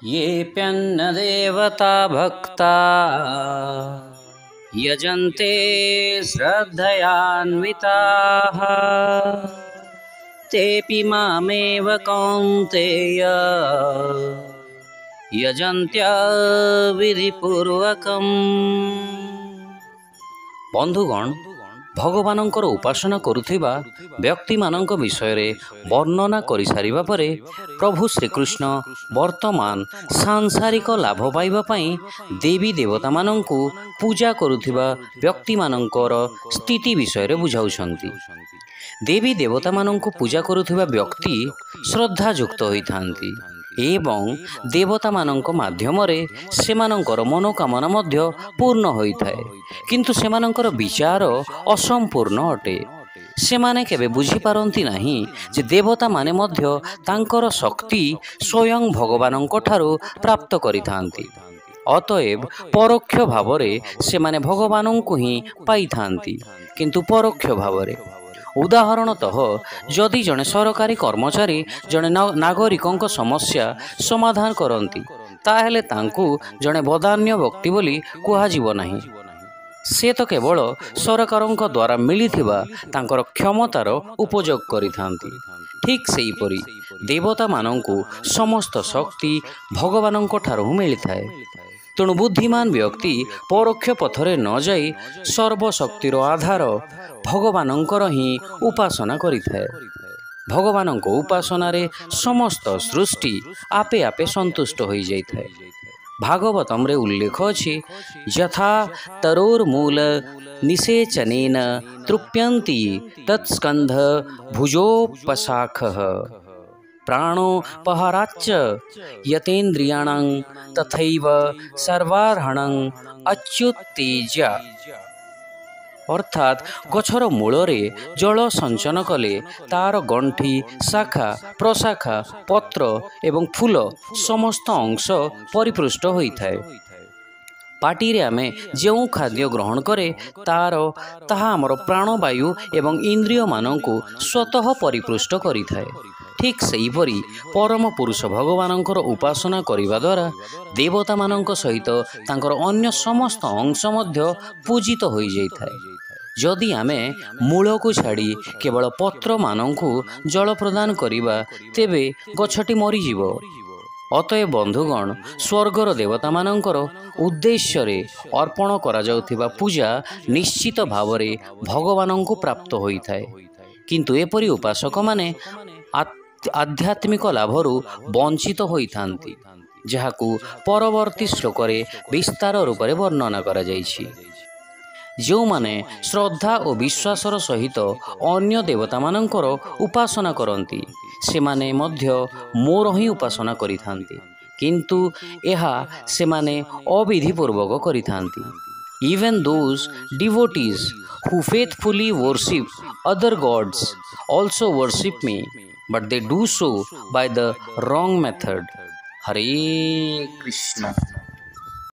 येऽप्यन्नदेवता भक्ता यजन्ते श्रद्धयान्विताः तेऽपि मामेव कौन्तेय यजन्त्यविधिपूर्वकम्। बंधुगण, भगवानंकर उपासना करुथिबा व्यक्तिमानंक विषय वर्णना करि सारिबा परे प्रभु श्रीकृष्ण वर्तमान सांसारिक लाभ पाइबा पई देवी देवता मानंकु पूजा करुथिबा व्यक्तिमानंकर स्थिति विषय बुझाउछंती। देवी देवता मानंकु पूजा करुथिबा व्यक्ति श्रद्धायुक्त होइथांती एवं देवता मानंक माध्यमरे सेमानंकर मनोकामना मध्य पूर्ण होइथाए, किंतु सेमानंकर विचार असंपूर्ण अटे। सेमाने केबे बुझी पारंती नाही जे देवता माने मध्य तांकर शक्ति स्वयं भगवानंक ठारू प्राप्त करिथांती। अतएव परोक्ष भावरे सेमाने भगवानंकु ही पाइथांती, किंतु परोक्ष भावरे। उदाहरणतः जदि जड़े सरकारी कर्मचारी जड़े नागरिकों समस्या समाधान करती ताहेले तांकु जड़े बदान्य व्यक्ति बोली कुहाजिबो नाही। से तो केवल सरकारों द्वारा मिलिथिबा तांकर क्षमतार उपयोग करिथांती। ठीक सेहीपरि देवता मानंकु समस्त शक्ति भगवानंक ठारू मिलिथाए। तेणु बुद्धिमान व्यक्ति परोक्ष पथरे न जाई सर्वशक्तिर आधार भगवानंकर ही उपासना करिथाए। भगवानंक उपासना रे समस्त सृष्टि आपे आपे संतुष्ट होई जाइथाए। भागवतम रे उल्लेख अछि, यथा तरोर्मूल निषेचनेन तृप्यन्ति तत्स्कंध भुजोपशाखः प्राणोपहाराच्च यतेन्द्रियाणां तथैव सर्वार्हणं अच्युत्तेज्य। अर्थात गछर मूलरे जल संचन कले तार गंठी शाखा प्रशाखा पत्र एवं फूल समस्त अंश परिपृष्ट होइथाए। पाटी रे आमे जेउ खाद्य ग्रहण करे ताहा आमर प्राणवायु एवं इंद्रिय मानंकु स्वतः परिपृष्ट करिथाए। ठीक सेहीपरि परम पुरुष भगवानंकर उपासना करिबा द्वारा देवता मानंक सहित तांकर अन्य समस्त अंश मध्य पूजित होई जाइथाए। जदि आमे मूल को छाड़ी केवल पत्र मानंकु जल प्रदान करिबा तेबे गछटी मरिजिबो। अतएव बंधुगण, स्वर्गर देवता मानंकर उद्देश्य रे अर्पण करा जाउथिबा पूजा निश्चित भावरे भगवानंकु प्राप्त होइथाए, किंतु एपरि उपासक माने आध्यात्मिक लाभरु वंचित होइथांती, जाहाकु परवर्ती श्लोक रे विस्तार रूप रे वर्णना करा जाइछि। जो माने श्रद्धा और विश्वासर सहित अन्य देवता मानंकर उपासना करती से माने मध्य मोर ही उपासना करिथांती, किंतु एहा से माने अविधिपूर्वक करिथांती। Even those devotees who faithfully worship other gods also worship me, but they do so by the wrong method. Hare Krishna.